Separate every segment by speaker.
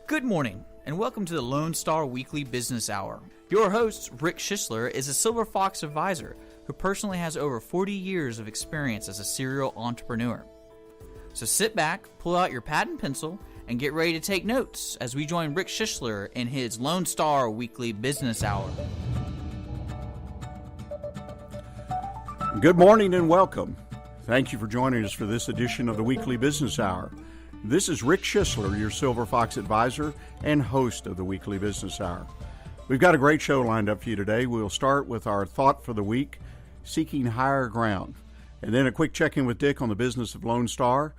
Speaker 1: Good morning, and welcome to the Lone Star Weekly Business Hour. Your host, Rick Schissler, is a Silver Fox advisor who personally has over 40 years of experience as a serial entrepreneur. So sit back, pull out your pad and pencil, and get ready to take notes as we join Rick Schissler in his Lone Star Weekly Business Hour.
Speaker 2: Good morning and welcome. Thank you for joining us for this edition of the Weekly Business Hour. This is Rick Schissler, your Silver Fox advisor and host of the Weekly Business Hour. We've got a great show lined up for you today. We'll start with our thought for the week, seeking higher ground, and then a quick check-in with Dick on the business of Lone Star.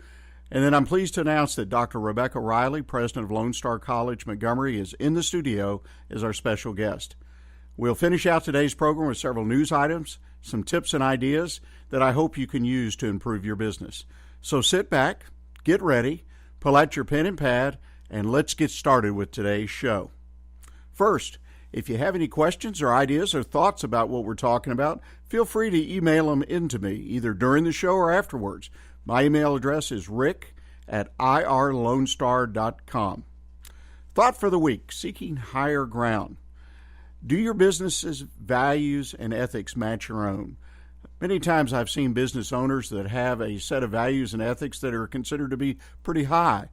Speaker 2: And then I'm pleased to announce that Dr. Rebecca Riley, president of Lone Star College-Montgomery, is in the studio as our special guest. We'll finish out today's program with several news items, some tips and ideas that I hope you can use to improve your business. So sit back, get ready, pull out your pen and pad, and let's get started with today's show. First, if you have any questions or ideas or thoughts about what we're talking about, feel free to email them in to me, either during the show or afterwards. My email address is rick@irlonestar.com. Thought for the week, seeking higher ground. Do your business's values and ethics match your own? Many times I've seen business owners that have a set of values and ethics that are considered to be pretty high,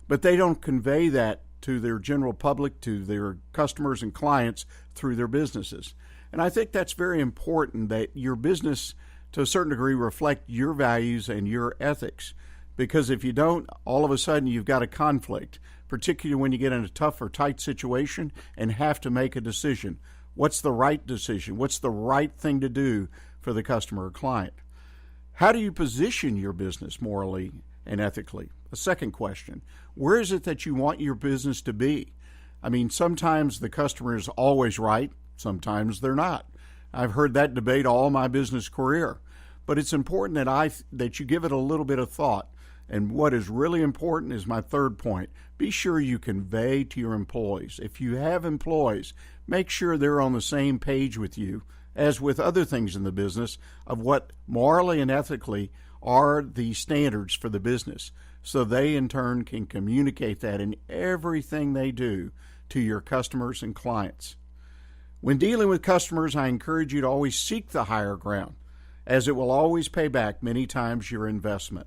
Speaker 2: but they don't convey that to their general public, to their customers and clients through their businesses. And I think that's very important, that your business, to a certain degree, reflect your values and your ethics. Because if you don't, all of a sudden you've got a conflict, particularly when you get in a tough or tight situation and have to make a decision. What's the right decision? What's the right thing to do for the customer or client? How do you position your business morally and ethically? A second question, where is it that you want your business to be? I mean, sometimes the customer is always right, sometimes they're not. I've heard that debate all my business career, but it's important that you give it a little bit of thought. And what is really important is my third point. Be sure you convey to your employees. If you have employees, make sure they're on the same page with you, as with other things in the business, of what morally and ethically are the standards for the business, so they in turn can communicate that in everything they do to your customers and clients. When dealing with customers, I encourage you to always seek the higher ground, as it will always pay back many times your investment.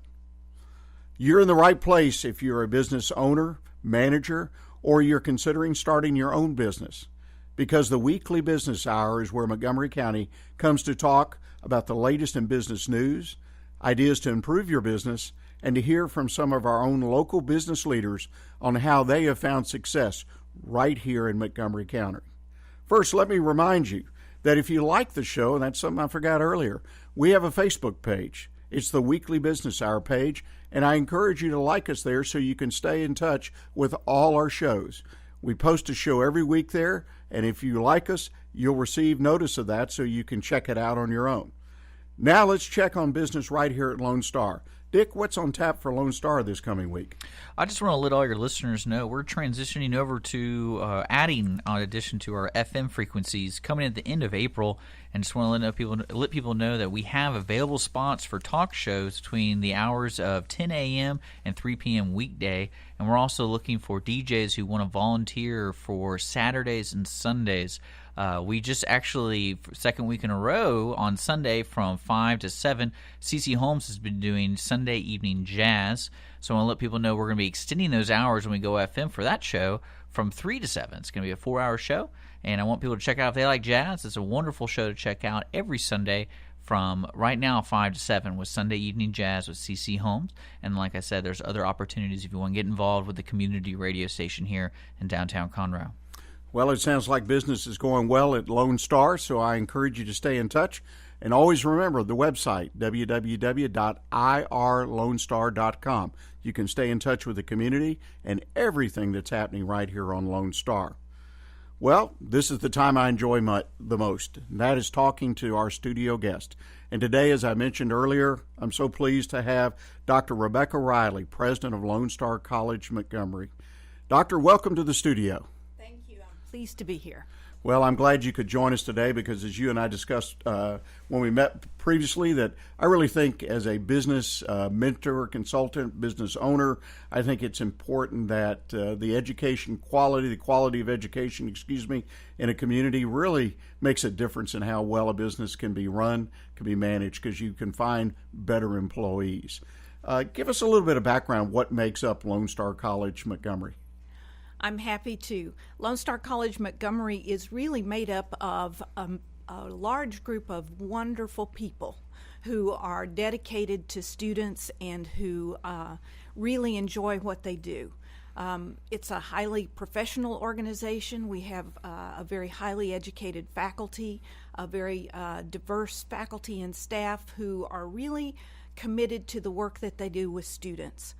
Speaker 2: You're in the right place if you're a business owner, manager, or you're considering starting your own business, because the Weekly Business Hour is where Montgomery County comes to talk about the latest in business news, ideas to improve your business, and to hear from some of our own local business leaders on how they have found success right here in Montgomery County. First, let me remind you that if you like the show, and that's something I forgot earlier, we have a Facebook page. It's the Weekly Business Hour page, and I encourage you to like us there so you can stay in touch with all our shows. We post a show every week there, and if you like us, you'll receive notice of that so you can check it out on your own. Now let's check on business right here at Lone Star. Dick, what's on tap for Lone Star this coming week?
Speaker 1: I just want to let all your listeners know we're transitioning over to adding, in addition to our FM frequencies, coming at the end of April, and just want to let people know that we have available spots for talk shows between the hours of 10 a.m. and 3 p.m. weekday, and we're also looking for DJs who want to volunteer for Saturdays and Sundays. We just actually, second week in a row, on Sunday from 5 to 7, CC Holmes has been doing Sunday evening jazz. So I want to let people know we're going to be extending those hours when we go FM for that show from 3 to 7. It's going to be a 4-hour show, and I want people to check out if they like jazz. It's a wonderful show to check out every Sunday from right now 5 to 7 with Sunday evening jazz with CC Holmes. And like I said, there's other opportunities if you want to get involved with the community radio station here in downtown Conroe.
Speaker 2: Well, it sounds like business is going well at Lone Star, so I encourage you to stay in touch. And always remember the website, www.irlonestar.com. You can stay in touch with the community and everything that's happening right here on Lone Star. Well, this is the time I enjoy the most, and that is talking to our studio guest. And today, as I mentioned earlier, I'm so pleased to have Dr. Rebecca Riley, president of Lone Star College-Montgomery. Doctor, welcome to the studio.
Speaker 3: Thank you. I'm pleased to be here.
Speaker 2: Well, I'm glad you could join us today because, as you and I discussed when we met previously, that I really think as a business mentor, consultant, business owner, I think it's important that the quality of education, in a community really makes a difference in how well a business can be run, can be managed, because you can find better employees. Give us a little bit of background. What makes up Lone Star College-Montgomery?
Speaker 3: I'm happy to. Lone Star College-Montgomery is really made up of a large group of wonderful people who are dedicated to students and who really enjoy what they do. It's a highly professional organization. We have a very highly educated faculty, a very diverse faculty and staff who are really committed to the work that they do with students.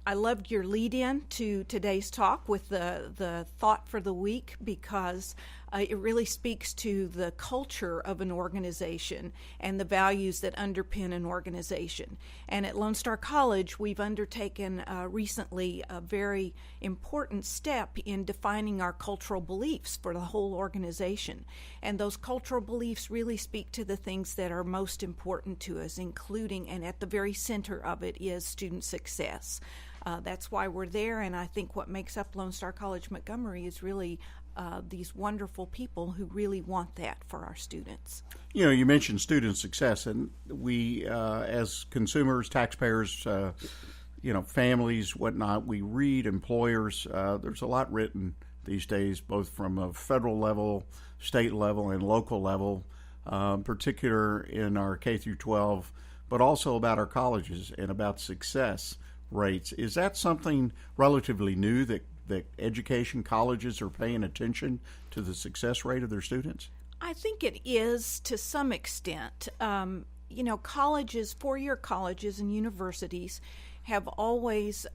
Speaker 3: I loved your lead-in to today's talk with the thought for the week because it really speaks to the culture of an organization and the values that underpin an organization. And at Lone Star College, we've undertaken recently a very important step in defining our cultural beliefs for the whole organization. And those cultural beliefs really speak to the things that are most important to us, including, and at the very center of it, is student success. That's why we're there, and I think what makes up Lone Star College-Montgomery is really these wonderful people who really want that for our students.
Speaker 2: You know, you mentioned student success, and we, as consumers, taxpayers, families, whatnot, we read employers. There's a lot written these days, both from a federal level, state level, and local level, particular in our K through 12, but also about our colleges and about success rates. Is that something relatively new that education colleges are paying attention to the success rate of their students?
Speaker 3: I think it is to some extent. Colleges, four-year colleges and universities have always,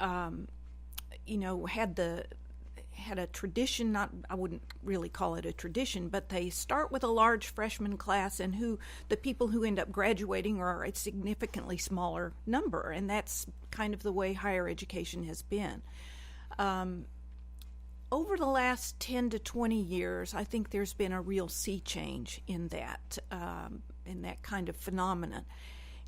Speaker 3: had a tradition, I wouldn't really call it a tradition, but they start with a large freshman class and the people who end up graduating are a significantly smaller number, and that's kind of the way higher education has been. Over the last 10 to 20 years, I think there's been a real sea change in that kind of phenomenon.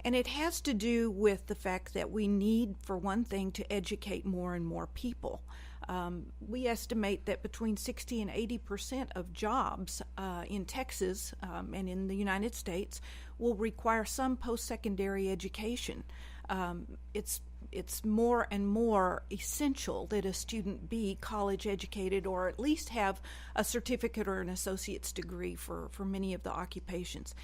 Speaker 3: And it has to do with the fact that we need, for one thing, to educate more and more people. We estimate that between 60 and 80% of jobs in Texas and in the United States will require some post-secondary education. It's more and more essential that a student be college educated or at least have a certificate or an associate's degree for many of the occupations.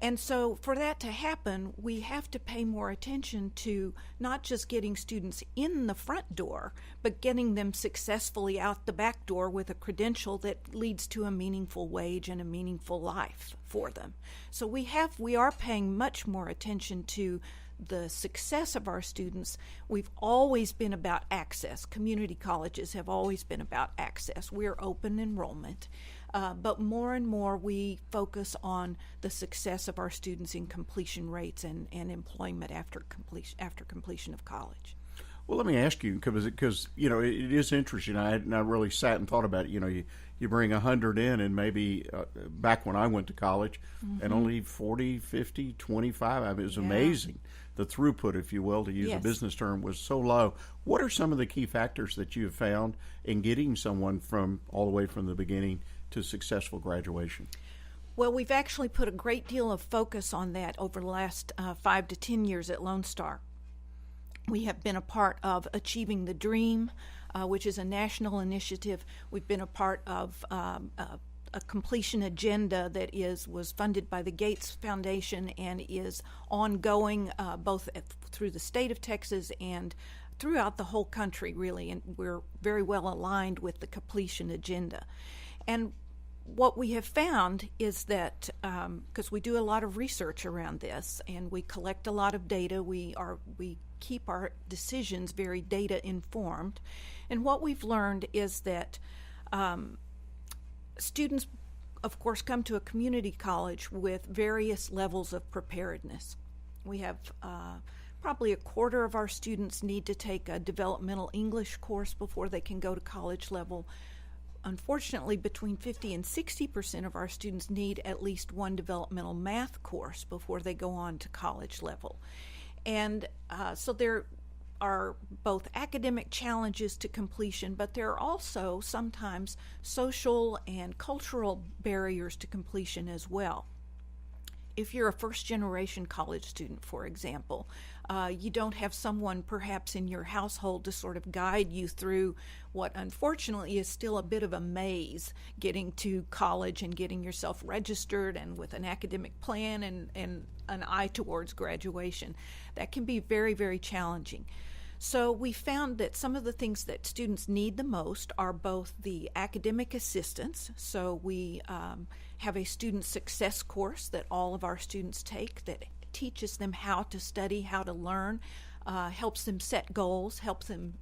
Speaker 3: And so for that to happen, we have to pay more attention to not just getting students in the front door, but getting them successfully out the back door with a credential that leads to a meaningful wage and a meaningful life for them. So we are paying much more attention to the success of our students. We've always been about access. Community colleges have always been about access. We're open enrollment. But more and more we focus on the success of our students in completion rates and employment after completion of college.
Speaker 2: Well, let me ask you, because it is interesting. I had not really sat and thought about it. You bring 100 in, and maybe back when I went to college, and only 40, 50, 25. I mean, it was amazing. The throughput, if you will, to use a business term, was so low. What are some of the key factors that you have found in getting someone all the way from the beginning to successful graduation?
Speaker 3: Well, we've actually put a great deal of focus on that over the last 5 to 10 years at Lone Star. We have been a part of Achieving the Dream, which is a national initiative. We've been a part of a completion agenda that was funded by the Gates Foundation and is ongoing both through the state of Texas and throughout the whole country, really, and we're very well aligned with the completion agenda. And what we have found is that, because we do a lot of research around this and we collect a lot of data, we keep our decisions very data informed, and what we've learned is that students, of course, come to a community college with various levels of preparedness. We have probably a quarter of our students need to take a developmental English course before they can go to college level. unfortunately, between 50 and 60% of our students need at least one developmental math course before they go on to college level. And so there are both academic challenges to completion, but there are also sometimes social and cultural barriers to completion as well. If you're a first-generation college student, for example, you don't have someone perhaps in your household to sort of guide you through what unfortunately is still a bit of a maze, getting to college and getting yourself registered and with an academic plan and an eye towards graduation. That can be very, very challenging. So we found that some of the things that students need the most are both the academic assistance. So we have a student success course that all of our students take that teaches them how to study, how to learn, helps them set goals, helps them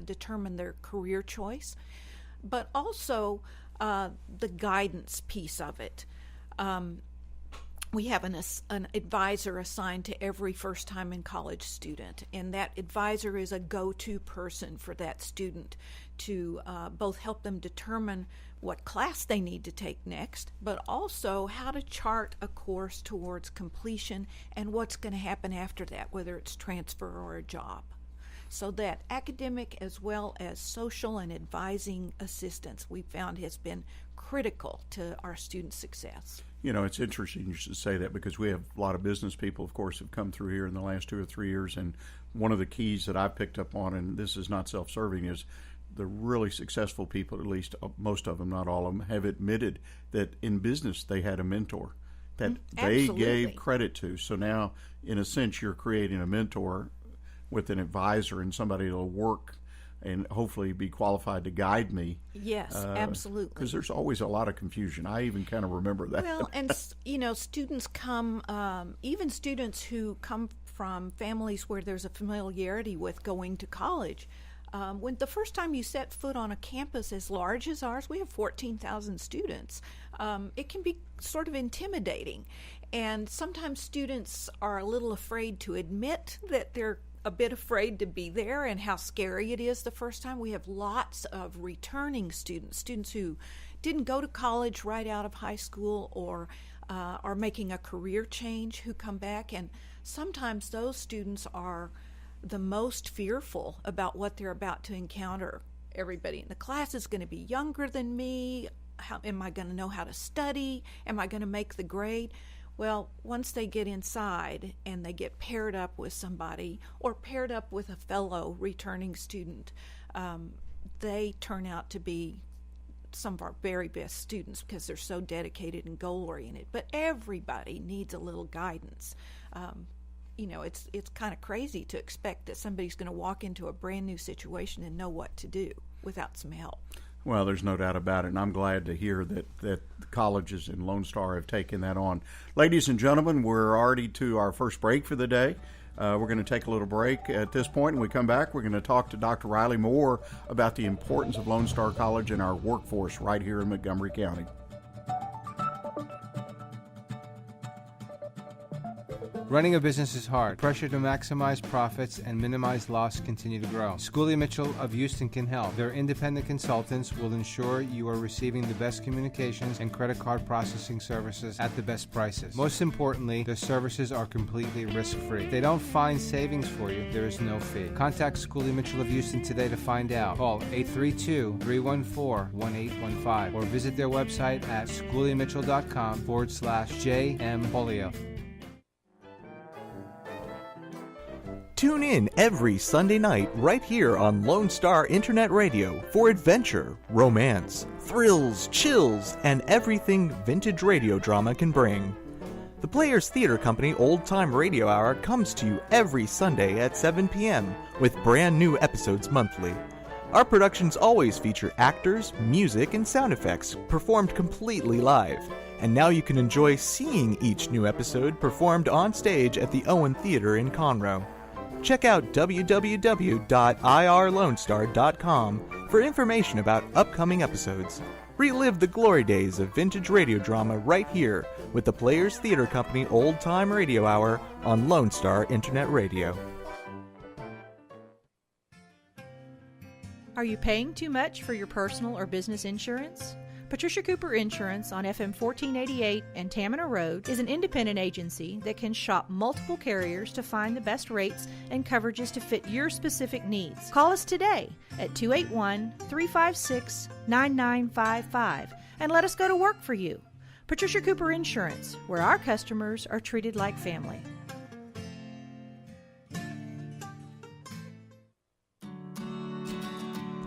Speaker 3: determine their career choice, but also the guidance piece of it. We have an advisor assigned to every first-time in college student, and that advisor is a go-to person for that student to both help them determine what class they need to take next, but also how to chart a course towards completion and what's going to happen after that, whether it's transfer or a job. So that academic as well as social and advising assistance we found has been critical to our student success.
Speaker 2: You know, it's interesting you should say that because we have a lot of business people, of course, have come through here in the last 2 or 3 years. And one of the keys that I've picked up on, and this is not self-serving, is the really successful people, at least most of them, not all of them, have admitted that in business they had a mentor that they gave credit to. So now, in a sense, you're creating a mentor with an advisor and somebody that'll work and hopefully be qualified to guide me.
Speaker 3: Yes, absolutely.
Speaker 2: Because there's always a lot of confusion. I even kind of remember that.
Speaker 3: Well, and students come, even students who come from families where there's a familiarity with going to college. When the first time you set foot on a campus as large as ours, we have 14,000 students. It can be sort of intimidating, and sometimes students are a little afraid to admit that they're a bit afraid to be there and how scary it is the first time. We have lots of returning students who didn't go to college right out of high school or are making a career change who come back, and sometimes those students are the most fearful about what they're about to encounter. Everybody in the class is going to be younger than me. How am I going to know how to study? Am I going to make the grade? Well, once they get inside and they get paired up with somebody or paired up with a fellow returning student, they turn out to be some of our very best students because they're so dedicated and goal-oriented. But everybody needs a little guidance. It's kind of crazy to expect that somebody's going to walk into a brand new situation and know what to do without some help.
Speaker 2: Well, there's no doubt about it, and I'm glad to hear that the colleges in Lone Star have taken that on. Ladies and gentlemen, we're already to our first break for the day. We're going to take a little break at this point. When we come back, we're going to talk to Dr. Riley more about the importance of Lone Star College in our workforce right here in Montgomery County.
Speaker 4: Running a business is hard. Pressure to maximize profits and minimize loss continue to grow. Schooley Mitchell of Houston can help. Their independent consultants will ensure you are receiving the best communications and credit card processing services at the best prices. Most importantly, their services are completely risk-free. If they don't find savings for you, there is no fee. Contact Schooley Mitchell of Houston today to find out. Call 832-314-1815 or visit their website at schooleymitchell.com/JM
Speaker 5: Tune in every Sunday night right here on Lone Star Internet Radio for adventure, romance, thrills, chills, and everything vintage radio drama can bring. The Players Theater Company Old Time Radio Hour comes to you every Sunday at 7 p.m. with brand new episodes monthly. Our productions always feature actors, music, and sound effects performed completely live. And now you can enjoy seeing each new episode performed on stage at the Owen Theater in Conroe. Check out www.irlonestar.com for information about upcoming episodes. Relive the glory days of vintage radio drama right here with the Players Theater Company Old Time Radio Hour on Lone Star Internet Radio.
Speaker 6: Are you paying too much for your personal or business insurance? Patricia Cooper Insurance on FM 1488 and Tamina Road is an independent agency that can shop multiple carriers to find the best rates and coverages to fit your specific needs. Call us today at 281-356-9955 and let us go to work for you. Patricia Cooper Insurance, where our customers are treated like family.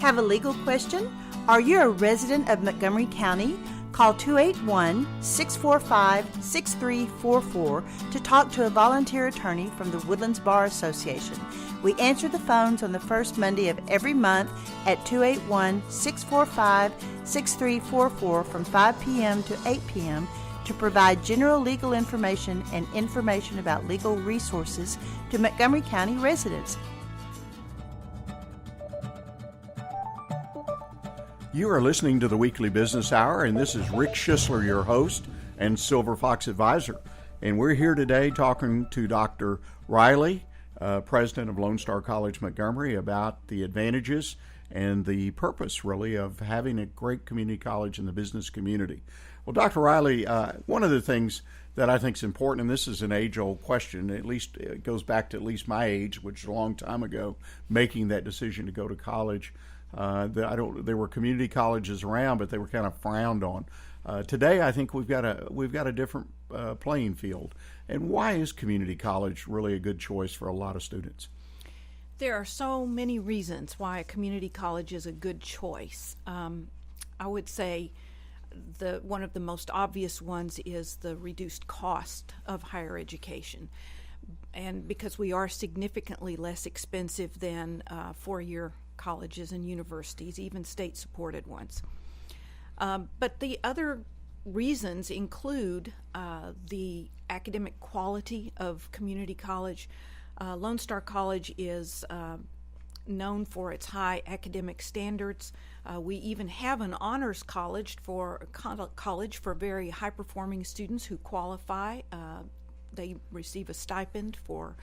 Speaker 7: Have a legal question? Are you a resident of Montgomery County? Call 281-645-6344 to talk to a volunteer attorney from the Woodlands Bar Association. We answer the phones on the first Monday of every month at 281-645-6344 from 5 p.m. to 8 p.m. to provide general legal information and information about legal resources to Montgomery County residents.
Speaker 2: You are listening to the Weekly Business Hour, and this is Rick Schissler, your host and Silver Fox Advisor. And we're here today talking to Dr. Riley, president of Lone Star College-Montgomery, about the advantages and the purpose, really, of having a great community college in the business community. Well, Dr. Riley, one of the things that I think is important, and this is an age-old question, at least it goes back to at least my age, which is a long time ago, making that decision to go to college. There were community colleges around, but they were kind of frowned on. Today, I think we've got a different playing field. And why is community college really a good choice for a lot of students?
Speaker 3: There are so many reasons why a community college is a good choice. I would say one of the most obvious ones is the reduced cost of higher education. And because we are significantly less expensive than four-year colleges and universities, even state-supported ones. But the other reasons include the academic quality of community college. Lone Star College is known for its high academic standards. We even have an honors college for very high-performing students who qualify. They receive a stipend for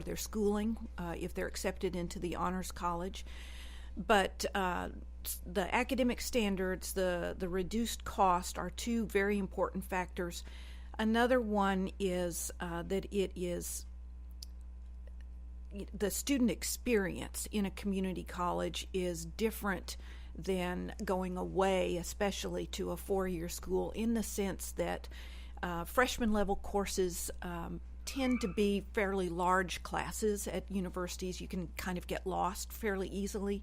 Speaker 3: their schooling if they're accepted into the honors college. But the academic standards, the reduced cost are two very important factors. Another one is that it is the student experience in a community college is different than going away, especially to a four-year school, in the sense that freshman level courses tend to be fairly large classes. At universities, you can kind of get lost fairly easily.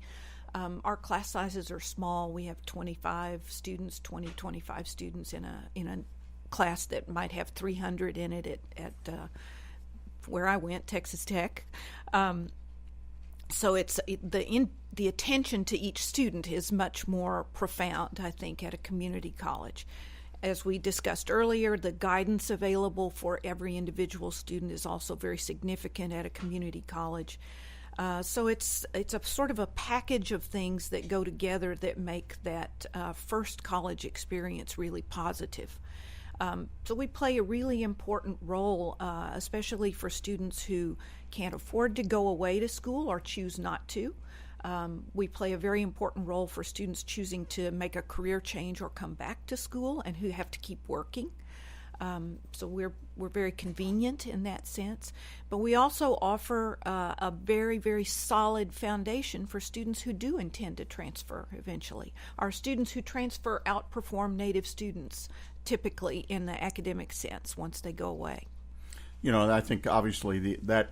Speaker 3: Our class sizes are small. We have 25 students in a class that might have 300 in it at where I went, Texas Tech. So the attention to each student is much more profound, I think, at a community college. As we discussed earlier, the guidance available for every individual student is also very significant at a community college. So it's a sort of a package of things that go together that make that first college experience really positive. So we play a really important role, especially for students who can't afford to go away to school or choose not to. We play a very important role for students choosing to make a career change or come back to school and who have to keep working. So we're very convenient in that sense. But we also offer a very, very solid foundation for students who do intend to transfer eventually. Our students who transfer outperform native students typically in the academic sense once they go away.
Speaker 2: You know, I think obviously that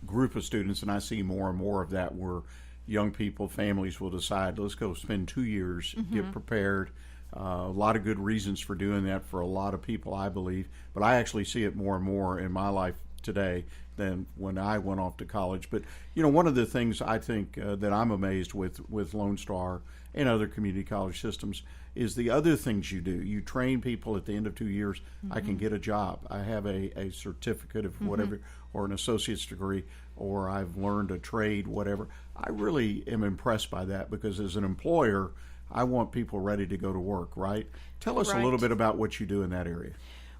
Speaker 2: group of students, and I see more and more of that, where young people, families will decide, let's go spend 2 years, get prepared. A lot of good reasons for doing that for a lot of people, I believe. But I actually see it more and more in my life today than when I went off to college. But, you know, one of the things I think that I'm amazed with Lone Star and other community college systems is the other things you do. You train people at the end of 2 years. I can get a job. I have a certificate of whatever, or an associate's degree, or I've learned a trade, whatever. I really am impressed by that, because as an employer, I want people ready to go to work, right? Tell us a little bit about what you do in that area.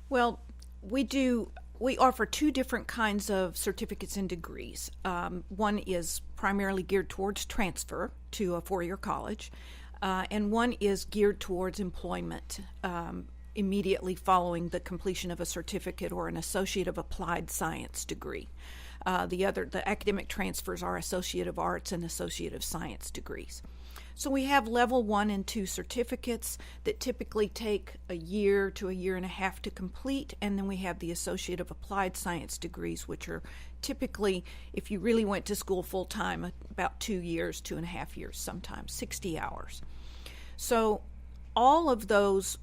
Speaker 3: Well, we do we offer two different kinds of certificates and degrees. One is primarily geared towards transfer to a four-year college, and one is geared towards employment immediately following the completion of a certificate or an Associate of Applied Science degree. The academic transfers are Associate of Arts and Associate of Science degrees. So we have level 1 and 2 certificates that typically take a year to a year and a half to complete, and then we have the Associate of Applied Science degrees, which are typically, if you really went to school full time, about 2 years, 2.5 years sometimes, 60 hours. So all of those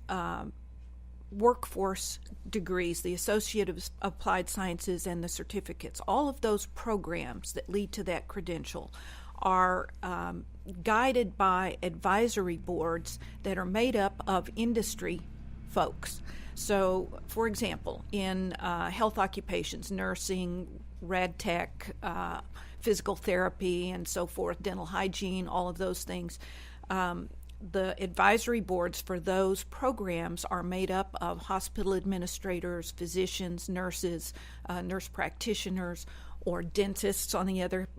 Speaker 3: workforce degrees, the Associate of Applied Sciences and the certificates, all of those programs that lead to that credential are guided by advisory boards that are made up of industry folks. So, for example, in health occupations, nursing, rad tech, physical therapy, and so forth, dental hygiene, all of those things, the advisory boards for those programs are made up of hospital administrators, physicians, nurses, nurse practitioners, or dentists on the other,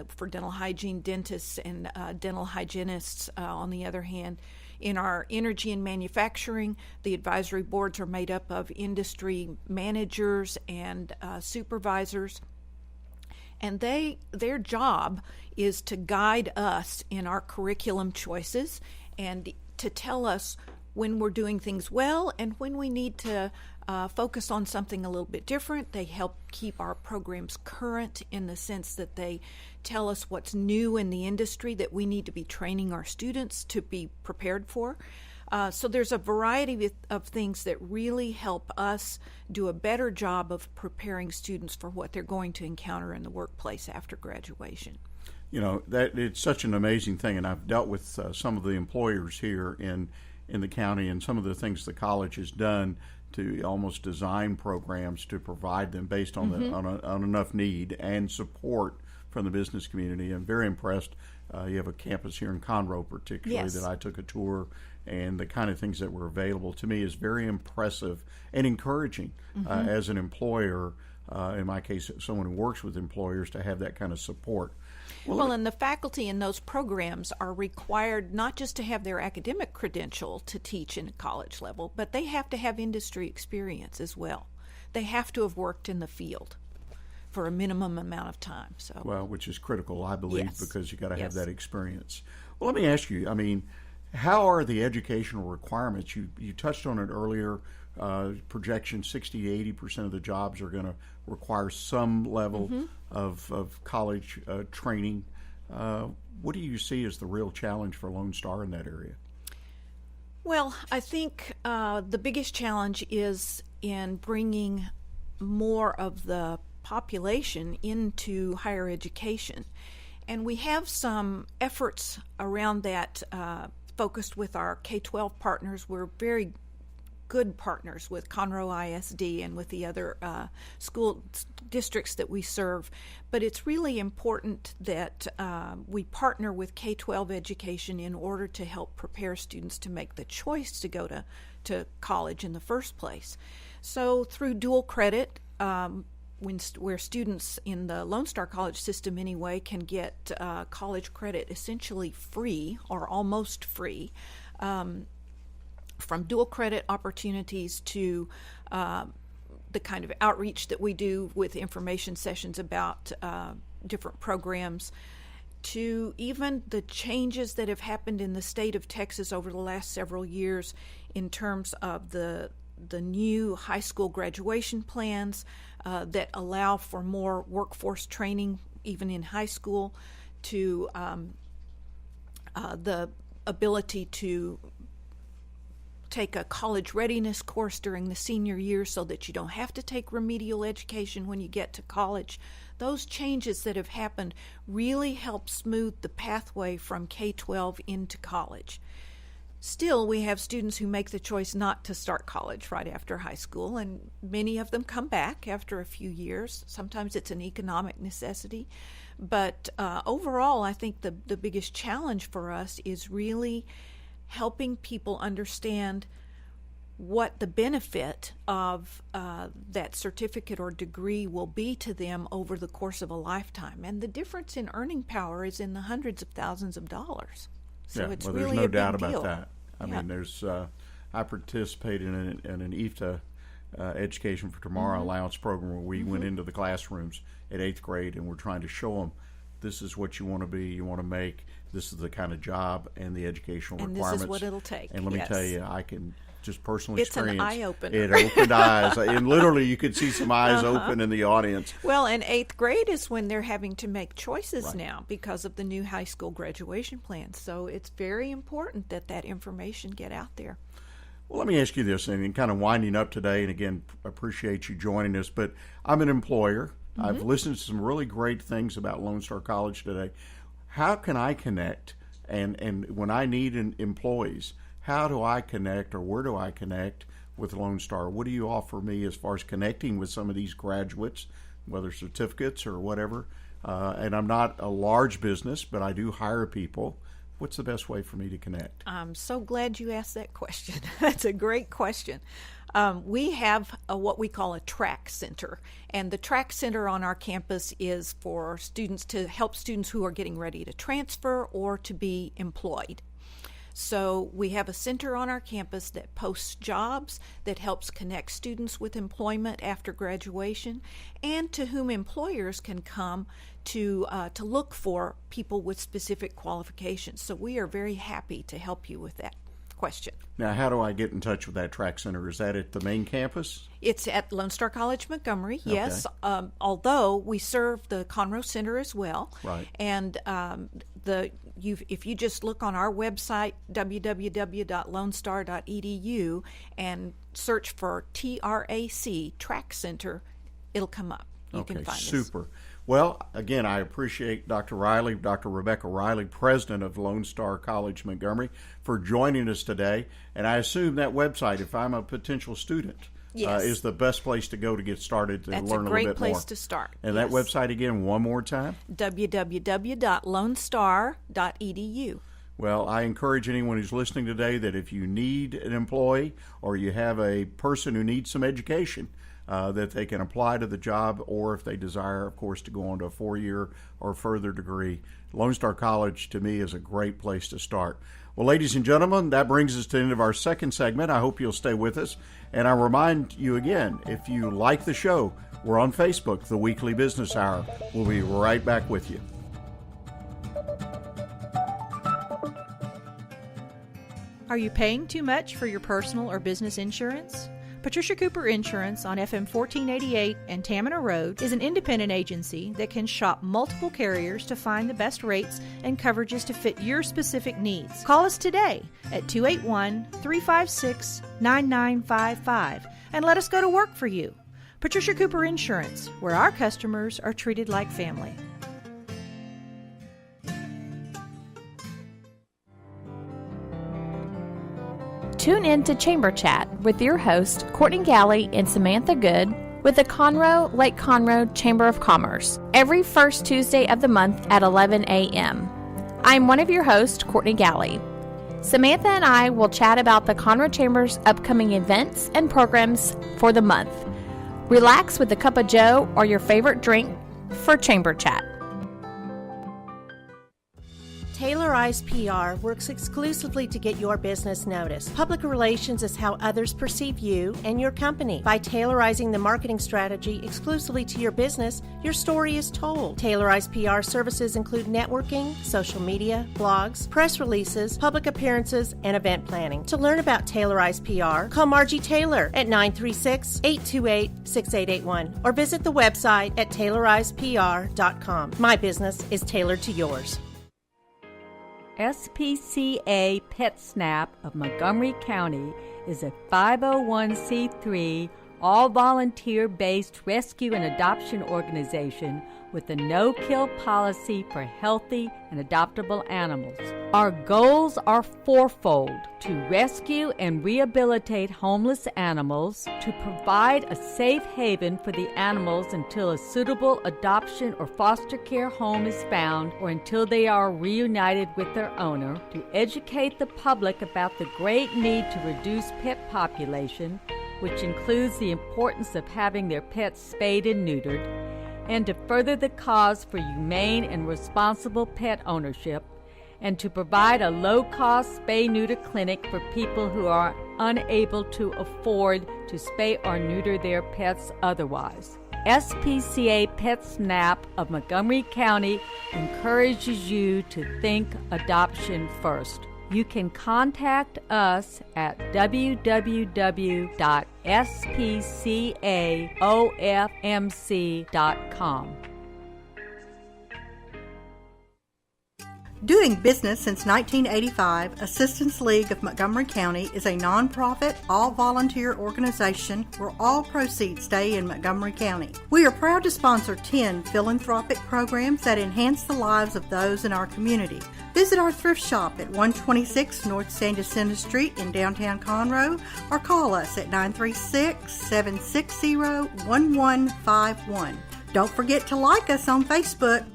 Speaker 3: for dental hygiene, dentists and dental hygienists on the other hand. In our energy and manufacturing, the advisory boards are made up of industry managers and supervisors. And their job is to guide us in our curriculum choices and to tell us when we're doing things well and when we need to focus on something a little bit different. They help keep our programs current in the sense that they tell us what's new in the industry that we need to be training our students to be prepared for. So there's a variety of things that really help us do a better job of preparing students for what they're going to encounter in the workplace after graduation.
Speaker 2: You know, that it's such an amazing thing, and I've dealt with some of the employers here in the county, and some of the things the college has done to almost design programs to provide them based on on enough need and support from the business community. I'm very impressed. You have a campus here in Conroe, particularly,
Speaker 3: Yes.
Speaker 2: that I took a tour, and the kind of things that were available to me is very impressive and encouraging as an employer. In my case, someone who works with employers, to have that kind of support.
Speaker 3: Well, and the faculty in those programs are required not just to have their academic credential to teach in a college level, but they have to have industry experience as well. They have to have worked in the field for a minimum amount of time. So,
Speaker 2: well, which is critical, I believe,
Speaker 3: Yes.
Speaker 2: because you got to have
Speaker 3: Yes.
Speaker 2: that experience. Well, let me ask you, I mean, how are the educational requirements? You touched on it earlier. Projection 60 to 80% of the jobs are going to require some level of college training. What do you see as the real challenge for Lone Star in that area?
Speaker 3: well, I think the biggest challenge is in bringing more of the population into higher education. And we have some efforts around that focused with our K-12 partners. We're very good partners with Conroe ISD and with the other school districts that we serve. But it's really important that we partner with K-12 education in order to help prepare students to make the choice to go to college in the first place. So through dual credit, where students in the Lone Star College system anyway can get college credit essentially free or almost free, from dual credit opportunities to the kind of outreach that we do with information sessions about different programs, to even the changes that have happened in the state of Texas over the last several years in terms of the new high school graduation plans that allow for more workforce training even in high school, to the ability to take a college readiness course during the senior year so that you don't have to take remedial education when you get to college. Those changes that have happened really help smooth the pathway from K-12 into college. Still, we have students who make the choice not to start college right after high school, and many of them come back after a few years. Sometimes it's an economic necessity. But overall, I think the biggest challenge for us is really helping people understand what the benefit of that certificate or degree will be to them over the course of a lifetime. And the difference in earning power is in the hundreds of thousands of dollars. So it's
Speaker 2: well,
Speaker 3: really
Speaker 2: there's no
Speaker 3: a big
Speaker 2: doubt
Speaker 3: deal.
Speaker 2: about that. I mean, there's I participated in an EFTA Education for Tomorrow Allowance program where we went into the classrooms at 8th grade and we're trying to show them this is what you want to be, you want to make, this is the kind of job and the educational
Speaker 3: And
Speaker 2: requirements.
Speaker 3: this is what it'll take.
Speaker 2: And let me
Speaker 3: yes.
Speaker 2: tell you, I can just personal
Speaker 3: It's
Speaker 2: experience.
Speaker 3: an eye-opener.
Speaker 2: It opened eyes. And literally you could see some eyes open in the audience.
Speaker 3: Well, and 8th grade is when they're having to make choices
Speaker 2: Right.
Speaker 3: now because of the new high school graduation plan. So it's very important that that information get out there.
Speaker 2: Well, let me ask you this, and kind of winding up today, and again, appreciate you joining us, but I'm an employer. I've listened to some really great things about Lone Star College today. How can I connect? And when I need employees, how do I connect, or where do I connect with Lone Star? What do you offer me as far as connecting with some of these graduates, whether certificates or whatever? And I'm not a large business, but I do hire people. What's the best way for me to connect?
Speaker 3: I'm so glad you asked that question. That's a great question. We have what we call a track center, and the track center on our campus is for students to help students who are getting ready to transfer or to be employed. So we have a center on our campus that posts jobs, that helps connect students with employment after graduation, and to whom employers can come to look for people with specific qualifications. So we are very happy to help you with that question.
Speaker 2: Now, how do I get in touch with that track center? Is that at the main campus?
Speaker 3: It's at Lone Star College-Montgomery, yes, although we serve the Conroe Center as well.
Speaker 2: Right.
Speaker 3: And if you just look on our website, www.lonestar.edu, and search for TRAC, Track Center, it'll come up. You can find us.
Speaker 2: Super. Well, again, I appreciate Dr. Riley, Dr. Rebecca Riley, president of Lone Star College-Montgomery, for joining us today. And I assume that website, if I'm a potential student,
Speaker 3: Yes.
Speaker 2: is the best place to go to get started to
Speaker 3: That's
Speaker 2: learn
Speaker 3: a
Speaker 2: a little
Speaker 3: great
Speaker 2: bit
Speaker 3: place
Speaker 2: more.
Speaker 3: to start.
Speaker 2: And
Speaker 3: yes.
Speaker 2: that website again, one more time?
Speaker 3: www.lonestar.edu.
Speaker 2: Well, I encourage anyone who's listening today that if you need an employee or you have a person who needs some education, that they can apply to the job, or if they desire, of course, to go on to a 4-year or further degree. Lone Star College, to me, is a great place to start. Well, ladies and gentlemen, that brings us to the end of our second segment. I hope you'll stay with us. And I remind you again, if you like the show, we're on Facebook, The Weekly Business Hour. We'll be right back with you.
Speaker 6: Are you paying too much for your personal or business insurance? Patricia Cooper Insurance on FM 1488 and Tamina Road is an independent agency that can shop multiple carriers to find the best rates and coverages to fit your specific needs. Call us today at 281-356-9955 and let us go to work for you. Patricia Cooper Insurance, where our customers are treated like family.
Speaker 8: Tune in to Chamber Chat with your host, Courtney Galley and Samantha Good, with the Conroe Lake Conroe Chamber of Commerce, every first Tuesday of the month at 11 a.m. I'm one of your hosts, Courtney Galley. Samantha and I will chat about the Conroe Chamber's upcoming events and programs for the month. Relax with a cup of joe or your favorite drink for Chamber Chat.
Speaker 9: Tailorized PR works exclusively to get your business noticed. Public relations is how others perceive you and your company. By tailorizing the marketing strategy exclusively to your business, your story is told. Tailorized PR services include networking, social media, blogs, press releases, public appearances, and event planning. To learn about Tailorized PR, call Margie Taylor at 936-828-6881 or visit the website at tailorizedpr.com. My business is tailored to yours.
Speaker 10: SPCA PetSnap of Montgomery County is a 501c3 all-volunteer-based rescue and adoption organization with a no-kill policy for healthy and adoptable animals. Our goals are fourfold: to rescue and rehabilitate homeless animals, to provide a safe haven for the animals until a suitable adoption or foster care home is found or until they are reunited with their owner, to educate the public about the great need to reduce pet population, which includes the importance of having their pets spayed and neutered, and to further the cause for humane and responsible pet ownership, and to provide a low-cost spay-neuter clinic for people who are unable to afford to spay or neuter their pets otherwise. SPCA PetSnap of Montgomery County encourages you to think adoption first. You can contact us at www.spcaofmc.com.
Speaker 7: Doing business since 1985, Assistance League of Montgomery County is a nonprofit, all-volunteer organization where all proceeds stay in Montgomery County. We are proud to sponsor 10 philanthropic programs that enhance the lives of those in our community. Visit our thrift shop at 126 North San Jacinto Street in downtown Conroe or call us at 936-760-1151. Don't forget to like us on Facebook.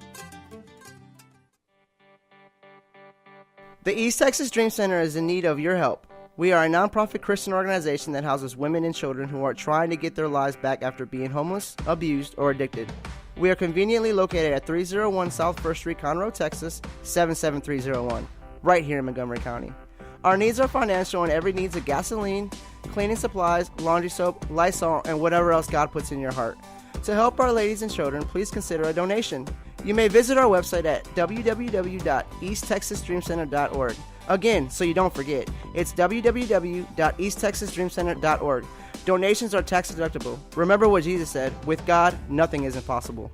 Speaker 11: The East Texas Dream Center is in need of your help. We are a nonprofit Christian organization that houses women and children who are trying to get their lives back after being homeless, abused, or addicted. We are conveniently located at 301 South 1st Street, Conroe, Texas, 77301, right here in Montgomery County. Our needs are financial and every needs of gasoline, cleaning supplies, laundry soap, Lysol, and whatever else God puts in your heart. To help our ladies and children, please consider a donation. You may visit our website at www.easttexasdreamcenter.org. Again, so you don't forget, it's www.easttexasdreamcenter.org. Donations are tax deductible. Remember what Jesus said, with God, nothing is impossible.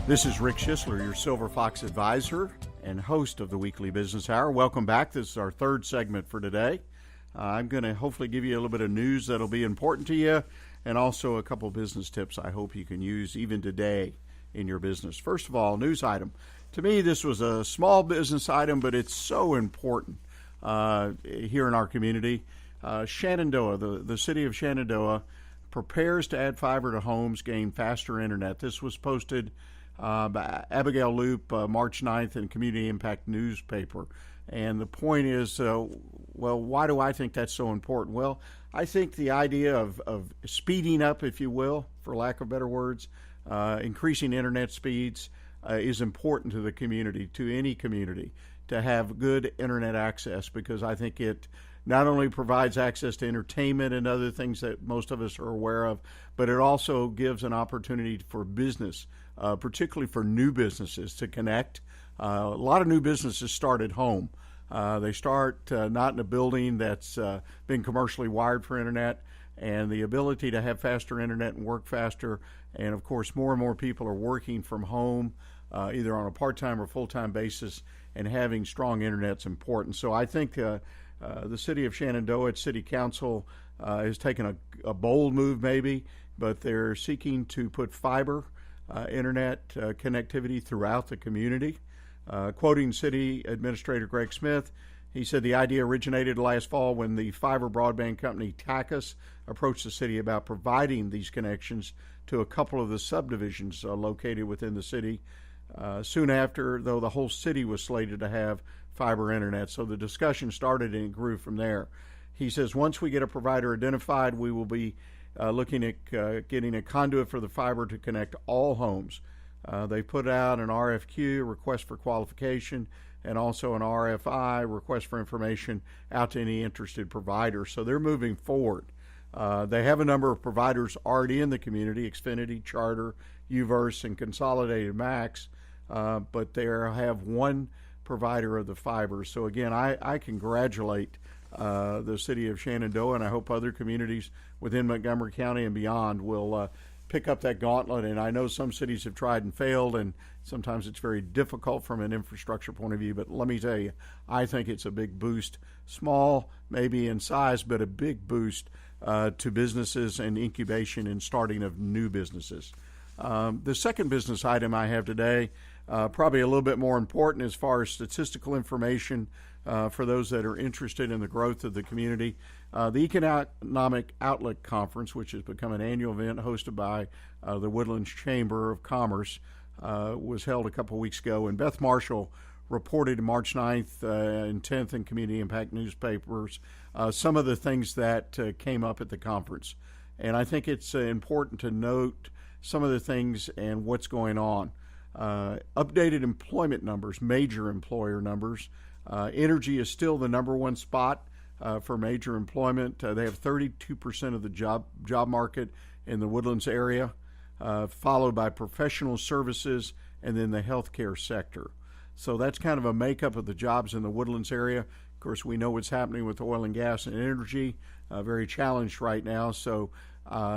Speaker 2: This is Rick Schissler, your Silver Fox advisor and host of the Weekly Business Hour. Welcome back. This is our third segment for today. I'm going to hopefully give you a little bit of news that'll be important to you and also a couple business tips I hope you can use even today in your business. First of all, news item. To me, this was a small business item, but it's so important here in our community. Shenandoah, the city of Shenandoah, prepares to add fiber to homes, gain faster internet. This was posted by Abigail Loop, March 9th in Community Impact newspaper. And the point is, well, why do I think that's so important? Well, I think the idea of speeding up, if you will, for lack of better words, increasing internet speeds is important to the community, to any community, to have good internet access, because I think it not only provides access to entertainment and other things that most of us are aware of, but it also gives an opportunity for business, particularly for new businesses, to connect. A lot of new businesses start at home. They start not in a building that's been commercially wired for internet, and the ability to have faster internet and work faster. And, of course, more and more people are working from home, either on a part-time or full-time basis, and having strong internet is important. So I think the city of Shenandoah, its city council, has taken a bold move maybe, but they're seeking to put fiber internet connectivity throughout the community. Quoting City Administrator Greg Smith, he said the idea originated last fall when the fiber broadband company Tacus approached the city about providing these connections to a couple of the subdivisions located within the city. Soon after, though, the whole city was slated to have fiber internet, so the discussion started and it grew from there. He says once we get a provider identified, we will be looking at getting a conduit for the fiber to connect all homes. They put out an RFQ, request for qualification, and also an RFI, request for information, out to any interested provider. So they're moving forward. They have a number of providers already in the community, Xfinity, Charter, UVerse, and Consolidated Max, but they have one provider of the fiber. So again, I congratulate the city of Shenandoah, and I hope other communities within Montgomery County and beyond will pick up that gauntlet. And I know some cities have tried and failed, and sometimes it's very difficult from an infrastructure point of view. But let me tell you, I think it's a big boost, small maybe in size, but a big boost to businesses and incubation and starting of new businesses. The second business item I have today, probably a little bit more important as far as statistical information for those that are interested in the growth of the community. The Economic Outlook Conference, which has become an annual event hosted by the Woodlands Chamber of Commerce, was held a couple weeks ago, and Beth Marshall reported March 9th and 10th in community impact newspapers some of the things that came up at the conference. And I think it's important to note some of the things and what's going on. Updated employment numbers, major employer numbers. Energy is still the number one spot for major employment. They have 32% of the job market in the Woodlands area, followed by professional services and then the healthcare sector. So that's kind of a makeup of the jobs in the Woodlands area. Of course, we know what's happening with oil and gas and energy, very challenged right now. So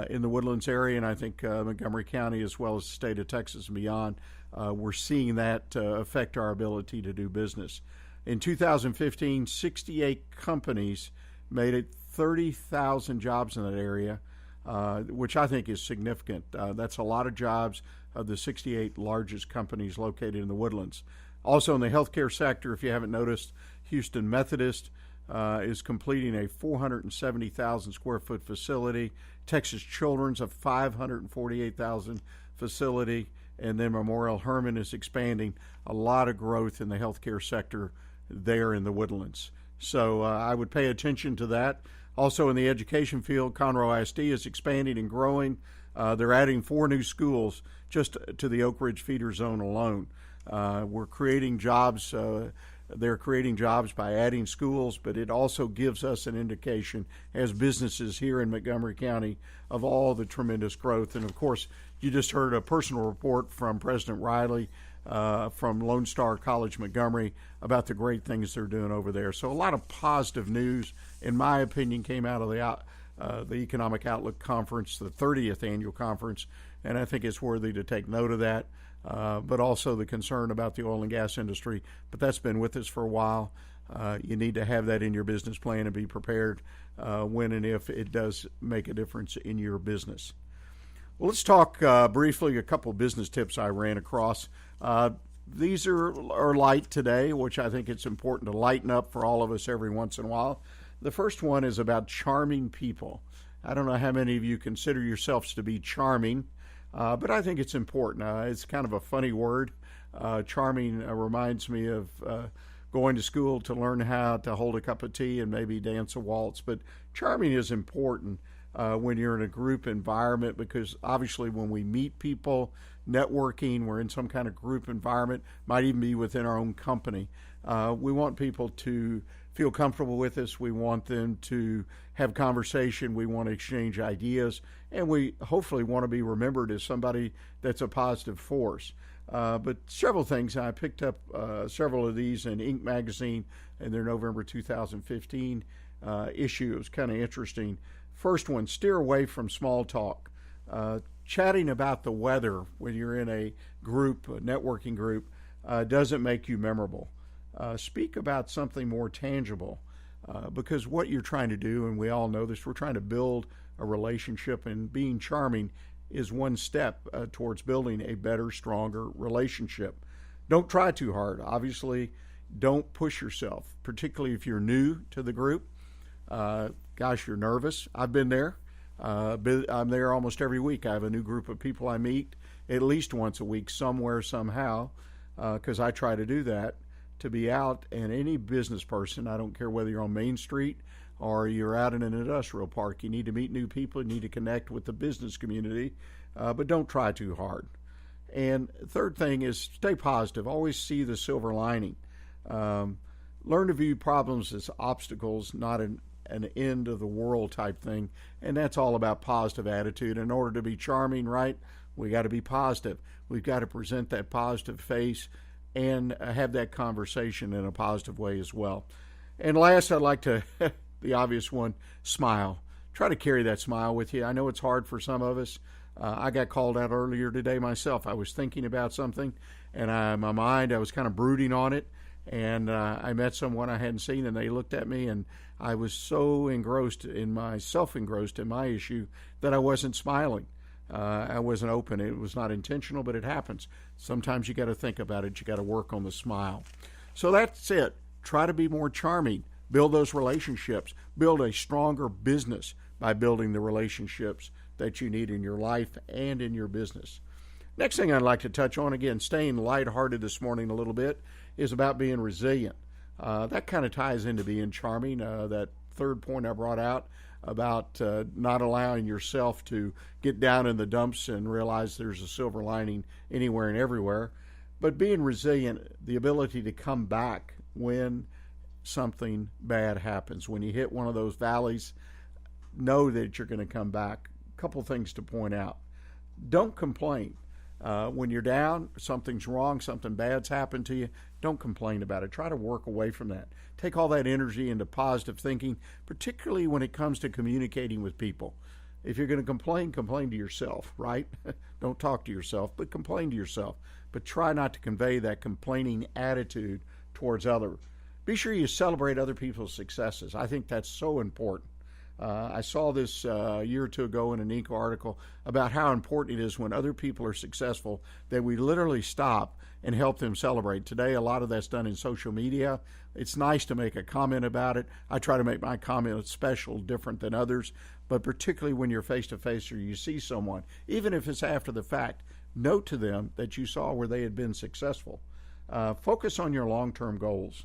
Speaker 2: in the Woodlands area, and I think Montgomery County as well as the state of Texas and beyond, we're seeing that affect our ability to do business. In 2015, 68 companies made it 30,000 jobs in that area, which I think is significant. That's a lot of jobs of the 68 largest companies located in the Woodlands. Also in the healthcare sector, if you haven't noticed, Houston Methodist is completing a 470,000 square foot facility. Texas Children's a 548,000 facility, and then Memorial Hermann is expanding. A lot of growth in the healthcare sector there in the Woodlands. So I would pay attention to that. Also in the education field, Conroe ISD is expanding and growing. They're adding 4 new schools just to the Oak Ridge feeder zone alone. We're creating jobs. They're creating jobs by adding schools, but it also gives us an indication as businesses here in Montgomery County of all the tremendous growth. And of course, you just heard a personal report from President Riley from Lone Star College-Montgomery about the great things they're doing over there. So a lot of positive news, in my opinion, came out of the Economic Outlook Conference, the 30th annual conference, and I think it's worthy to take note of that. But also the concern about the oil and gas industry. But that's been with us for a while. You need to have that in your business plan and be prepared when and if it does make a difference in your business. Well, let's talk briefly a couple business tips I ran across. These are light today, which I think it's important to lighten up for all of us every once in a while. The first one is about charming people. I don't know how many of you consider yourselves to be charming. But I think it's important. It's kind of a funny word. Charming reminds me of going to school to learn how to hold a cup of tea and maybe dance a waltz. But charming is important when you're in a group environment, because obviously when we meet people, networking, we're in some kind of group environment, might even be within our own company. We want people to feel comfortable with us. We want them to have conversation. We want to exchange ideas. And we hopefully want to be remembered as somebody that's a positive force. But several things, I picked up several of these in Inc. magazine in their November 2015 issue. It was kind of interesting. First one, steer away from small talk. Chatting about the weather when you're in a group, a networking group, doesn't make you memorable. Speak about something more tangible, because what you're trying to do, and we all know this, we're trying to build a relationship, and being charming is one step towards building a better, stronger relationship. Don't try too hard. Obviously, don't push yourself, particularly if you're new to the group. Gosh, you're nervous. I've been there. I'm there almost every week. I have a new group of people I meet at least once a week somewhere, somehow, because I try to do that, to be out. And any business person, I don't care whether you're on Main Street or you're out in an industrial park, you need to meet new people, you need to connect with the business community, but don't try too hard. And third thing is stay positive. Always see the silver lining. Learn to view problems as obstacles, not an end of the world type thing. And that's all about positive attitude. In order to be charming, right, we got to be positive. We've got to present that positive face and have that conversation in a positive way as well. And last, I'd like to, the obvious one, smile. Try to carry that smile with you. I know it's hard for some of us. I got called out earlier today myself. I was thinking about something, and my mind, I was kind of brooding on it, and I met someone I hadn't seen, and they looked at me, and I was so engrossed in my issue that I wasn't smiling. I wasn't open. It was not intentional, but it happens. Sometimes you got to think about it. You got to work on the smile. So that's it. Try to be more charming. Build those relationships. Build a stronger business by building the relationships that you need in your life and in your business. Next thing I'd like to touch on, again, staying lighthearted this morning a little bit, is about being resilient. That kind of ties into being charming. That third point I brought out about not allowing yourself to get down in the dumps and realize there's a silver lining anywhere and everywhere. But being resilient, the ability to come back when something bad happens. When you hit one of those valleys, know that you're going to come back. A couple things to point out. Don't complain. When you're down, something's wrong, something bad's happened to you, don't complain about it. Try to work away from that. Take all that energy into positive thinking, particularly when it comes to communicating with people. If you're going to complain to yourself, right? Don't talk to yourself, but complain to yourself. But try not to convey that complaining attitude towards others. Be sure you celebrate other people's successes. I think that's so important. I saw this a year or two ago in an Inc. article about how important it is when other people are successful that we literally stop and help them celebrate. Today, a lot of that's done in social media. It's nice to make a comment about it. I try to make my comment special, different than others, but particularly when you're face-to-face or you see someone, even if it's after the fact, note to them that you saw where they had been successful. Focus on your long-term goals.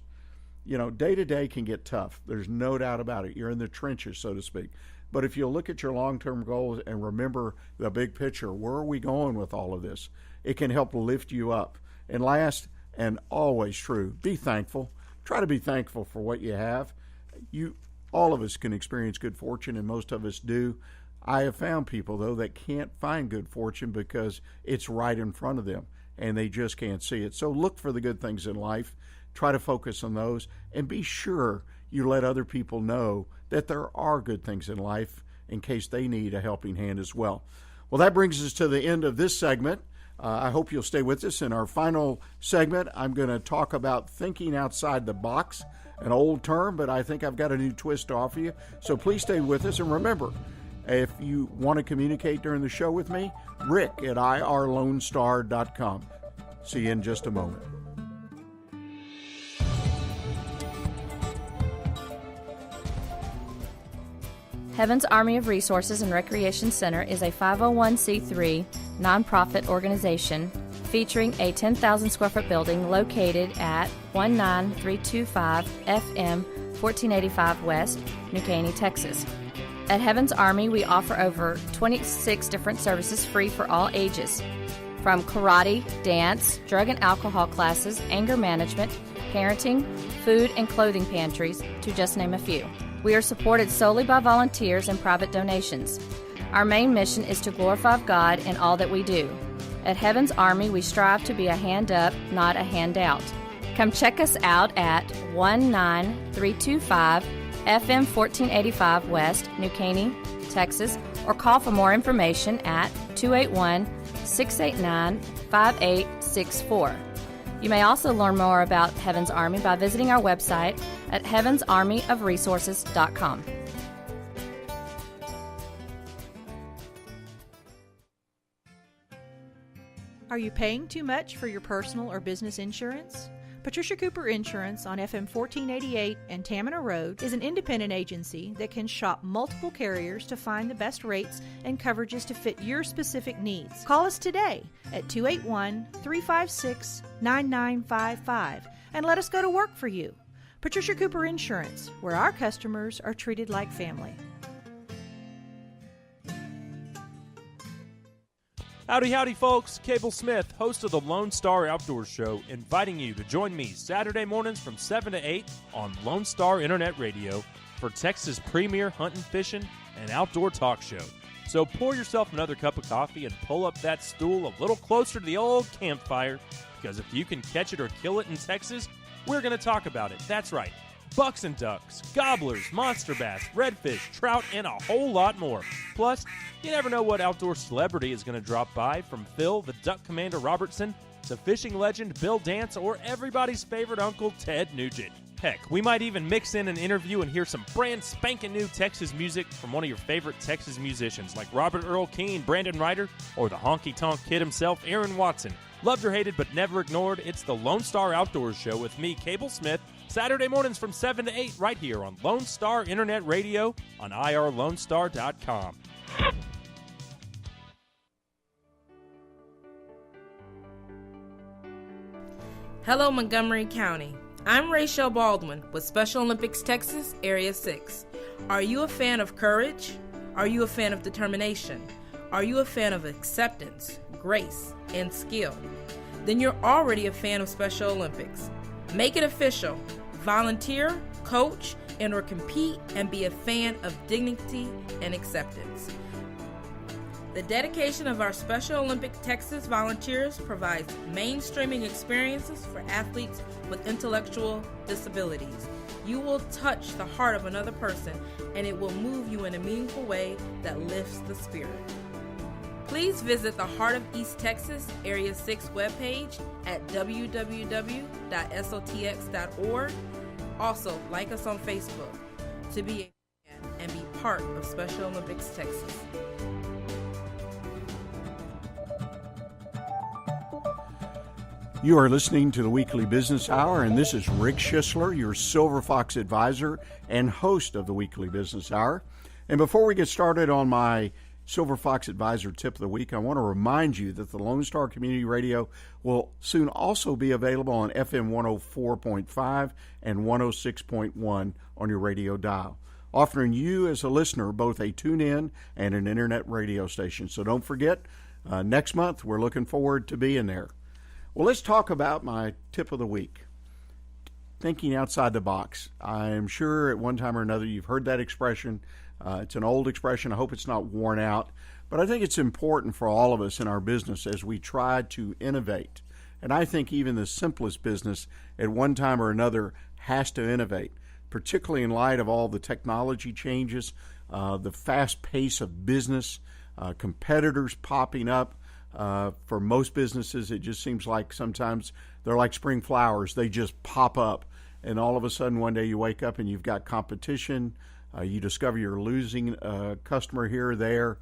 Speaker 2: You know, day-to-day can get tough. There's no doubt about it. You're in the trenches, so to speak. But if you look at your long-term goals and remember the big picture, where are we going with all of this? It can help lift you up. And last, and always true, be thankful. Try to be thankful for what you have. All of us can experience good fortune, and most of us do. I have found people, though, that can't find good fortune because it's right in front of them, and they just can't see it. So look for the good things in life. Try to focus on those, and be sure you let other people know that there are good things in life in case they need a helping hand as well. Well, that brings us to the end of this segment. I hope you'll stay with us. In our final segment, I'm going to talk about thinking outside the box, an old term, but I think I've got a new twist to offer you. So please stay with us, and remember, if you want to communicate during the show with me, Rick at irlonestar.com. See you in just a moment.
Speaker 8: Heaven's Army of Resources and Recreation Center is a 501c3 nonprofit organization featuring a 10,000 square foot building located at 19325 FM 1485 West, New Caney, Texas. At Heaven's Army, we offer over 26 different services free for all ages, from karate, dance, drug and alcohol classes, anger management, parenting, food and clothing pantries, to just name a few. We are supported solely by volunteers and private donations. Our main mission is to glorify God in all that we do. At Heaven's Army, we strive to be a hand up, not a handout. Come check us out at 19325 FM 1485 West, New Caney, Texas, or call for more information at 281-689-5864. You may also learn more about Heaven's Army by visiting our website at heavensarmyofresources.com.
Speaker 6: Are you paying too much for your personal or business insurance? Patricia Cooper Insurance on FM 1488 and Tamina Road is an independent agency that can shop multiple carriers to find the best rates and coverages to fit your specific needs. Call us today at 281-356-9955 and let us go to work for you. Patricia Cooper Insurance, where our customers are treated like family.
Speaker 12: Howdy, howdy, folks. Cable Smith, host of the Lone Star Outdoor Show, inviting you to join me Saturday mornings from 7 to 8 on Lone Star Internet Radio for Texas' premier hunting, fishing, and outdoor talk show. So pour yourself another cup of coffee and pull up that stool a little closer to the old campfire, because if you can catch it or kill it in Texas, we're going to talk about it. That's right. bucks and ducks, gobblers, monster bass, redfish, trout, and a whole lot more. Plus, you never know what outdoor celebrity is going to drop by, from Phil the Duck Commander Robertson to fishing legend Bill Dance or everybody's favorite uncle Ted Nugent. Heck, we might even mix in an interview and hear some brand spanking new Texas music from one of your favorite Texas musicians like Robert Earl Keen, Brandon Ryder, or the honky-tonk kid himself, Aaron Watson. Loved or hated but never ignored, it's the Lone Star Outdoors Show with me, Cable Smith, Saturday mornings from 7 to 8 right here on Lone Star Internet Radio on irlonestar.com.
Speaker 13: Hello, Montgomery County. I'm Rachel Baldwin with Special Olympics Texas, Area 6. Are you a fan of courage? Are you a fan of determination? Are you a fan of acceptance, grace, and skill? Then you're already a fan of Special Olympics. Make it official. Volunteer, coach, and or compete and be a fan of dignity and acceptance. The dedication of our Special Olympic Texas volunteers provides mainstreaming experiences for athletes with intellectual disabilities. You will touch the heart of another person, and it will move you in a meaningful way that lifts the spirit. Please visit the Heart of East Texas Area 6 webpage at www.sotx.org. Also, like us on Facebook to be a fan and be part of Special Olympics Texas.
Speaker 2: You are listening to the Weekly Business Hour, and this is Rick Schissler, your Silver Fox advisor and host of the Weekly Business Hour. And before we get started on my Silver Fox Advisor Tip of the Week, I want to remind you that the Lone Star Community Radio will soon also be available on FM 104.5 and 106.1 on your radio dial, offering you as a listener both a tune-in and an internet radio station. So don't forget, next month we're looking forward to being there. Well, let's talk about my tip of the week, thinking outside the box. I'm sure at one time or another you've heard that expression. It's an old expression. I hope it's not worn out. But I think it's important for all of us in our business as we try to innovate. And I think even the simplest business at one time or another has to innovate, particularly in light of all the technology changes, the fast pace of business, competitors popping up. For most businesses, it just seems like sometimes they're like spring flowers. They just pop up, and all of a sudden one day you wake up and you've got competition. You discover you're losing a customer here or there.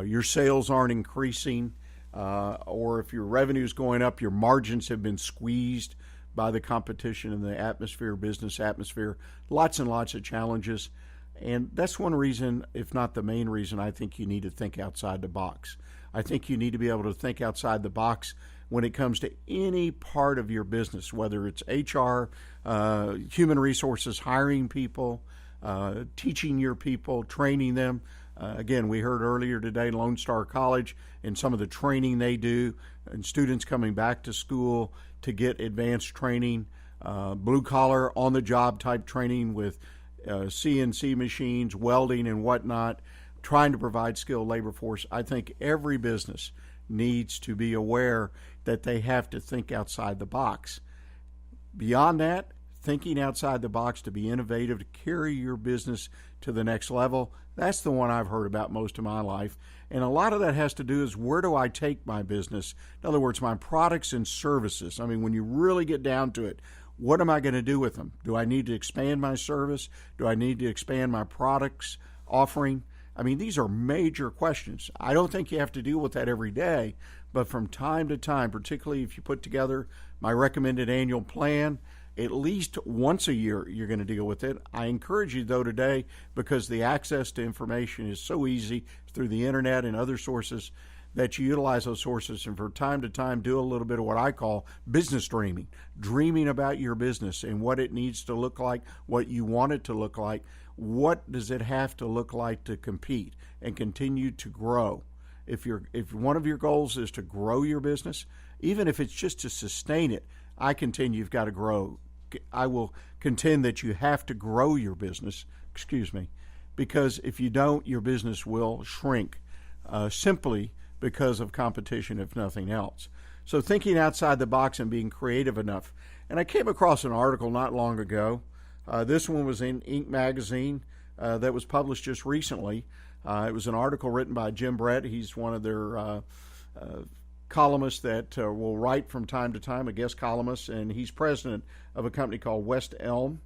Speaker 2: Your sales aren't increasing, or if your revenue is going up, your margins have been squeezed by the competition and the atmosphere, business atmosphere. Lots and lots of challenges. And that's one reason, if not the main reason, I think you need to think outside the box. I think you need to be able to think outside the box when it comes to any part of your business, whether it's HR, human resources, hiring people, teaching your people, training them. Again, we heard earlier today Lone Star College and some of the training they do, and students coming back to school to get advanced training, blue-collar, on-the-job type training with CNC machines, welding and whatnot, trying to provide skilled labor force. I think every business needs to be aware that they have to think outside the box. Beyond that, thinking outside the box to be innovative, to carry your business to the next level, that's the one I've heard about most of my life. And a lot of that has to do is, where do I take my business? In other words, my products and services. I mean, when you really get down to it, what am I going to do with them? Do I need to expand my service? Do I need to expand my products offering? I mean, these are major questions. I don't think you have to deal with that every day, but from time to time, particularly if you put together my recommended annual plan, at least once a year you're going to deal with it. I encourage you, though, today, because the access to information is so easy through the internet and other sources, that you utilize those sources and from time to time do a little bit of what I call business dreaming about your business and what it needs to look like, what you want it to look like. What does it have to look like to compete and continue to grow? If one of your goals is to grow your business, even if it's just to sustain it, I contend you've got to grow. I will contend that you have to grow your business, because if you don't, your business will shrink simply because of competition, if nothing else. So thinking outside the box and being creative enough. And I came across an article not long ago This one was in Inc. magazine that was published just recently. It was an article written by Jim Brett. He's one of their columnists that will write from time to time, a guest columnist, and he's president of a company called West Elm,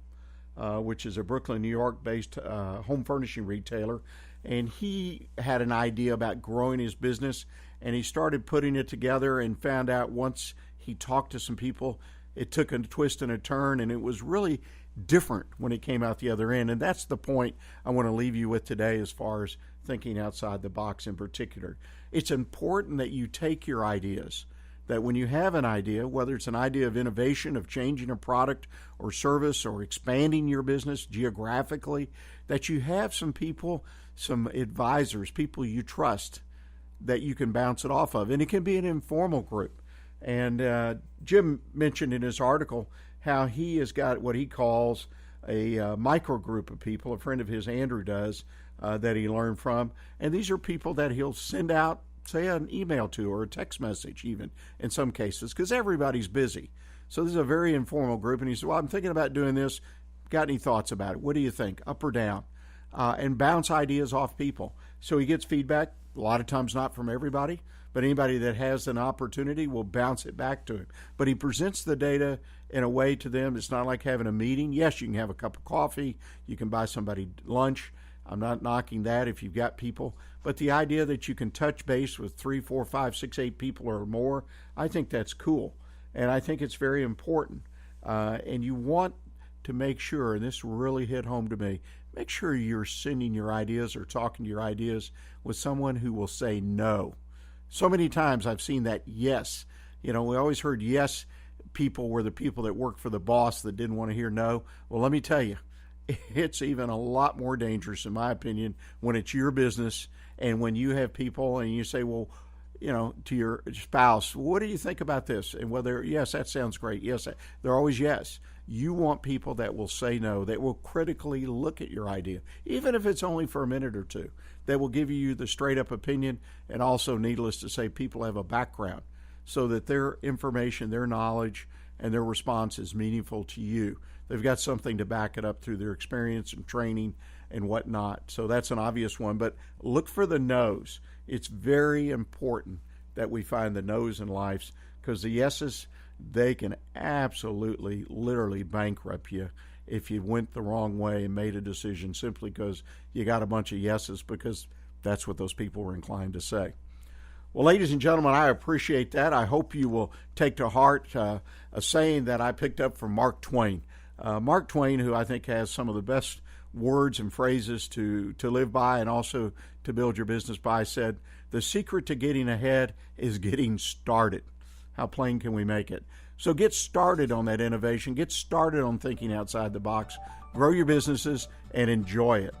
Speaker 2: which is a Brooklyn, New York-based home furnishing retailer. And he had an idea about growing his business, and he started putting it together and found out once he talked to some people, it took a twist and a turn, and it was really different when it came out the other end. And that's the point I want to leave you with today as far as thinking outside the box in particular. It's important that you take your ideas, that when you have an idea, whether it's an idea of innovation, of changing a product or service or expanding your business geographically, that you have some people, some advisors, people you trust that you can bounce it off of. And it can be an informal group. And Jim mentioned in his article how he has got what he calls a micro group of people. A friend of his, Andrew, does, that he learned from. And these are people that he'll send out, say, an email to or a text message even in some cases, because everybody's busy. So this is a very informal group. And he said, well, I'm thinking about doing this. Got any thoughts about it? What do you think? Up or down? And bounce ideas off people. So he gets feedback, a lot of times not from everybody, but anybody that has an opportunity will bounce it back to him. But he presents the data in a way to them. It's not like having a meeting. Yes, you can have a cup of coffee. You can buy somebody lunch. I'm not knocking that if you've got people. But the idea that you can touch base with 3, 4, 5, 6, 8 people or more, I think that's cool. And I think it's very important. And you want to make sure, and this really hit home to me, make sure you're sending your ideas or talking to your ideas with someone who will say no. So many times I've seen that yes. We always heard yes people were the people that worked for the boss that didn't want to hear no. Well, let me tell you, it's even a lot more dangerous, in my opinion, when it's your business and when you have people and you say, well, to your spouse, what do you think about this? And whether, yes, that sounds great. Yes, they're always yes. You want people that will say no, that will critically look at your idea, even if it's only for a minute or two, that will give you the straight-up opinion. And also, needless to say, people have a background so that their information, their knowledge, and their response is meaningful to you. They've got something to back it up through their experience and training and whatnot. So that's an obvious one. But look for the no's. It's very important that we find the no's in life, because the yeses, they can absolutely, literally bankrupt you if you went the wrong way and made a decision simply because you got a bunch of yeses, because that's what those people were inclined to say. Well, ladies and gentlemen, I appreciate that. I hope you will take to heart a saying that I picked up from Mark Twain. Mark Twain, who I think has some of the best words and phrases to live by and also to build your business by, said, the secret to getting ahead is getting started. How plain can we make it? So get started on that innovation. Get started on thinking outside the box. Grow your businesses and enjoy it.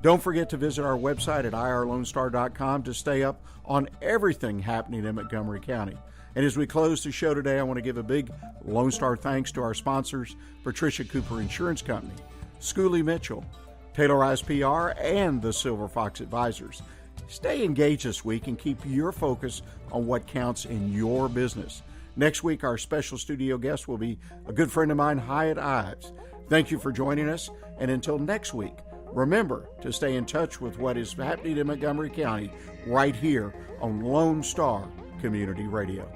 Speaker 2: Don't forget to visit our website at irlonestar.com to stay up on everything happening in Montgomery County. And as we close the show today, I want to give a big Lone Star thanks to our sponsors, Patricia Cooper Insurance Company, Schooley Mitchell, Taylorized PR, and the Silver Fox Advisors. Stay engaged this week and keep your focus on what counts in your business. Next week, our special studio guest will be a good friend of mine, Hyatt Ives. Thank you for joining us, and until next week, remember to stay in touch with what is happening in Montgomery County right here on Lone Star Community Radio.